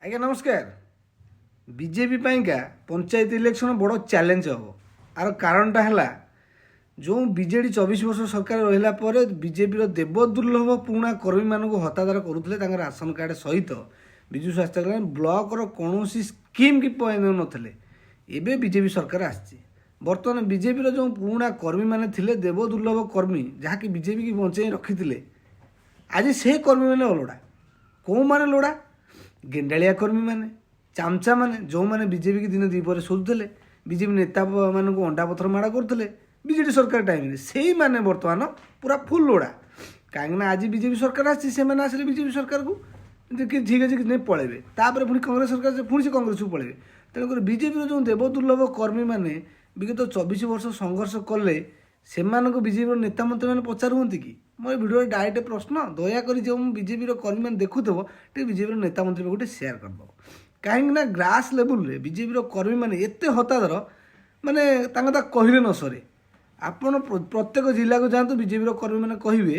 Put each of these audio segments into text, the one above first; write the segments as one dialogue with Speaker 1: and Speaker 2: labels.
Speaker 1: ଆଜ୍ଞା ନମସ୍କାର। ବିଜେପି ପାଇଁକା ପଞ୍ଚାୟତ ଇଲେକ୍ସନ ବଡ଼ ଚ୍ୟାଲେଞ୍ଜ ହେବ। ଆର କାରଣଟା ହେଲା ଯେଉଁ ବିଜେଡ଼ି 24 ବର୍ଷ ସରକାର ରହିଲା ପରେ ବିଜେପିର ଦେବଦୁର୍ଲଭ ପୁରୁଣା କର୍ମୀମାନଙ୍କୁ ହତାଦର କରୁଥିଲେ ତାଙ୍କ ରାସନ କାର୍ଡ଼ ସହିତ ବିଜୁ ସ୍ୱାସ୍ଥ୍ୟ କଲ୍ୟାଣ ବ୍ଲକର କୌଣସି ସ୍କିମ୍ କି ନଥିଲେ। ଏବେ ବିଜେପି ସରକାର ଆସିଛି। ବର୍ତ୍ତମାନ ବିଜେପିର ଯେଉଁ ପୁରୁଣା କର୍ମୀମାନେ ଥିଲେ ଦେବଦୁର୍ଲଭ କର୍ମୀ ଯାହାକି ବିଜେପିକି ବଞ୍ଚାଇ ରଖିଥିଲେ, ଆଜି ସେ କର୍ମୀମାନେ ଅଲୋଡ଼ା। କେଉଁମାନେ ଲୋଡ଼ା? ଗେଣ୍ଡାଳିଆ କର୍ମୀମାନେ, ଚାମଚାମାନେ, ଯେଉଁମାନେ ବିଜେପିକି ଦିନ ଦ୍ୱିପହରେ ଶୋଧୁଥିଲେ, ବିଜେପି ନେତାମାନଙ୍କୁ ଅଣ୍ଡା ପଥର ମାଡ଼ କରୁଥିଲେ ବିଜେଡ଼ି ସରକାର ଟାଇମ୍ରେ, ସେଇମାନେ ବର୍ତ୍ତମାନ ପୁରା ଫୁଲ୍ ଲୋଡ଼ା। କାହିଁକିନା ଆଜି ବିଜେପି ସରକାର ଆସିଛି, ସେମାନେ ଆସିଲେ ବିଜେପି ସରକାରକୁ କି ଠିକ୍ ଅଛି କିଛି ନେଇ ପଳେଇବେ। ତାପରେ ପୁଣି କଂଗ୍ରେସ ସରକାର ପୁଣି ସେ କଂଗ୍ରେସକୁ ପଳେଇବେ। ତେଣୁକରି ବିଜେପିର ଯେଉଁ ଦେବଦୁର୍ଲଭ କର୍ମୀମାନେ ବିଗତ 24 ବର୍ଷ ସଂଘର୍ଷ କଲେ, ସେମାନଙ୍କୁ ବିଜେପିର ନେତାମନ୍ତ୍ରୀମାନେ ପଚାରୁଛନ୍ତି କି? ମୋର ଭିଡ଼ିଓରେ ଡାଇରେକ୍ଟ ପ୍ରଶ୍ନ, ଦୟାକରି ଯେଉଁ ବିଜେପିର କର୍ମୀମାନେ ଦେଖୁଥିବ ଟିକେ ବିଜେପିର ନେତାମନ୍ତ୍ରୀ ପାଖକୁ ଟିକେ ସେୟାର କରିଦେବ। କାହିଁକିନା ଗ୍ରାସ୍ ଲେବୁଲ୍ରେ ବିଜେପିର କର୍ମୀମାନେ ଏତେ ହତାଦର, ମାନେ ତାଙ୍କ ତା କହିଲେ ନ ସରେ। ଆପଣ ପ୍ରତ୍ୟେକ ଜିଲ୍ଲାକୁ ଯାଆନ୍ତୁ, ବିଜେପିର କର୍ମୀମାନେ କହିବେ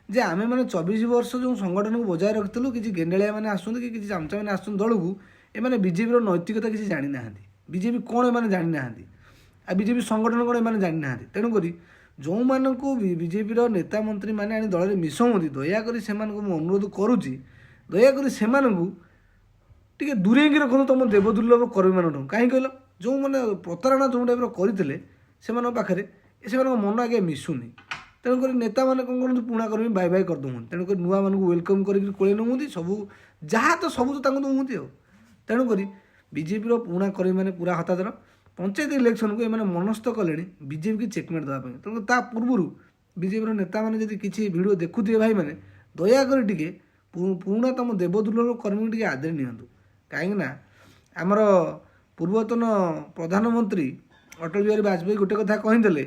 Speaker 1: ଯେ ଆମେମାନେ 24 ବର୍ଷ ଯେଉଁ ସଂଗଠନକୁ ବଜାୟ ରଖିଥିଲୁ, କିଛି ଗେଣ୍ଡାଳିଆ ମାନେ ଆସୁଛନ୍ତି କି କିଛି ଚାମଚାମାନେ ଆସୁଛନ୍ତି ଦଳକୁ, ଏମାନେ ବିଜେପିର ନୈତିକତା କିଛି ଜାଣିନାହାନ୍ତି। ବିଜେପି କ'ଣ ଏମାନେ ଜାଣିନାହାନ୍ତି, ଆଉ ବିଜେପି ସଂଗଠନ କ'ଣ ଏମାନେ ଜାଣିନାହାନ୍ତି। ତେଣୁକରି ଯେଉଁମାନଙ୍କୁ ବିଜେପିର ନେତା ମନ୍ତ୍ରୀମାନେ ଆଣି ଦଳରେ ମିଶାଉଛନ୍ତି, ଦୟାକରି ସେମାନଙ୍କୁ ମୁଁ ଅନୁରୋଧ କରୁଛି, ଦୟାକରି ସେମାନଙ୍କୁ ଟିକେ ଦୂରେଇକି ରଖନ୍ତୁ ତୁମ ଦେବଦୁର୍ଲଭ କର୍ମୀମାନଙ୍କଠୁ। କାହିଁକି କହିଲ? ଯେଉଁମାନେ ପ୍ରତାରଣା ଯେଉଁ ଟାଇପ୍ର କରିଥିଲେ ସେମାନଙ୍କ ପାଖରେ ସେମାନଙ୍କ ମନ ଆଜ୍ଞା ମିଶୁନି। ତେଣୁକରି ନେତାମାନେ କ'ଣ କରନ୍ତି, ପୁରୁଣା କର୍ମୀ ବାଇ ବାଇ କରିଦେଉଛନ୍ତି। ତେଣୁକରି ନୂଆମାନଙ୍କୁ ୱେଲକମ୍ କରିକି କୋଳେଇ ନେଉଛନ୍ତି, ସବୁ ଯାହା ତ ସବୁ ତ ତାଙ୍କୁ ଦେଉଛନ୍ତି ଆଉ। ତେଣୁକରି ବିଜେପିର ପୁରୁଣା କର୍ମୀମାନେ ପୁରା ହତାଦର। ପଞ୍ଚାୟତ ଇଲେକ୍ସନକୁ ଏମାନେ ମନସ୍ଥ କଲେଣି ବିଜେପିକି ଚେକମେଟ୍ ଦେବା ପାଇଁ। ତେଣୁ ତା ପୂର୍ବରୁ ବିଜେପିର ନେତାମାନେ ଯଦି କିଛି ଭିଡ଼ିଓ ଦେଖୁଥିବେ ଭାଇମାନେ, ଦୟାକରି ଟିକେ ପୁରୁଣା ତୁମ ଦେବଦୁର୍ଲଭ କର୍ମୀକୁ ଟିକେ ଆଦରି ନିଅନ୍ତୁ। କାହିଁକିନା ଆମର ପୂର୍ବତନ ପ୍ରଧାନମନ୍ତ୍ରୀ ଅଟଳ ବିହାରୀ ବାଜପେୟୀ ଗୋଟେ କଥା କହିଥିଲେ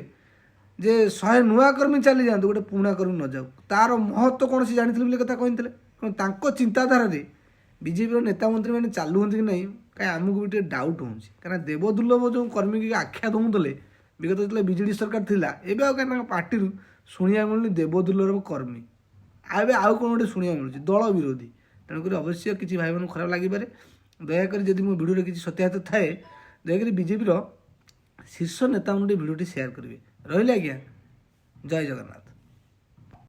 Speaker 1: ଯେ 100 ନୂଆ କର୍ମୀ ଚାଲିଯାଆନ୍ତୁ, ଗୋଟେ ପୁରୁଣା କର୍ମୀ ନ ଯାଉ। ତା'ର ମହତ୍ତ୍ୱ କ'ଣ ସେ ଜାଣିଥିଲେ ବୋଲି କଥା କହିଥିଲେ। ତେଣୁ ତାଙ୍କ ଚିନ୍ତାଧାରାରେ ବିଜେପିର ନେତାମନ୍ତ୍ରୀମାନେ ଚାଲୁଛନ୍ତି କି ନାହିଁ, କାହିଁ ଆମକୁ ବି ଟିକେ ଡାଉଟ୍ ହେଉଛି। କାହିଁକିନା ଦେବଦୁର୍ଲଭ ଯେଉଁ କର୍ମୀକି ଆଖ୍ୟା ଦେଉଥିଲେ ବିଗତ ଯେତେବେଳେ ବିଜେଡ଼ି ସରକାର ଥିଲା, ଏବେ ଆଉ କାହିଁ ତାଙ୍କ ପାଟିରୁ ଶୁଣିବାକୁ ମିଳୁନି ଦେବଦୁର୍ଲଭ କର୍ମୀ। ଏବେ ଆଉ କ'ଣ ଗୋଟେ ଶୁଣିବାକୁ ମିଳୁଛି, ଦଳ ବିରୋଧୀ। ତେଣୁକରି ଅବଶ୍ୟ କିଛି ଭାଇମାନଙ୍କୁ ଖରାପ ଲାଗିପାରେ। ଦୟାକରି ଯଦି ମୋ ଭିଡ଼ିଓରେ କିଛି ସତ୍ୟାସତ୍ୟ ଥାଏ, ଦୟାକରି ବିଜେପିର ଶୀର୍ଷ ନେତାମାନଙ୍କୁ ଭିଡ଼ିଓଟି ସେୟାର କରିବେ। ରହିଲେ ଆଜ୍ଞା, ଜୟ ଜଗନ୍ନାଥ।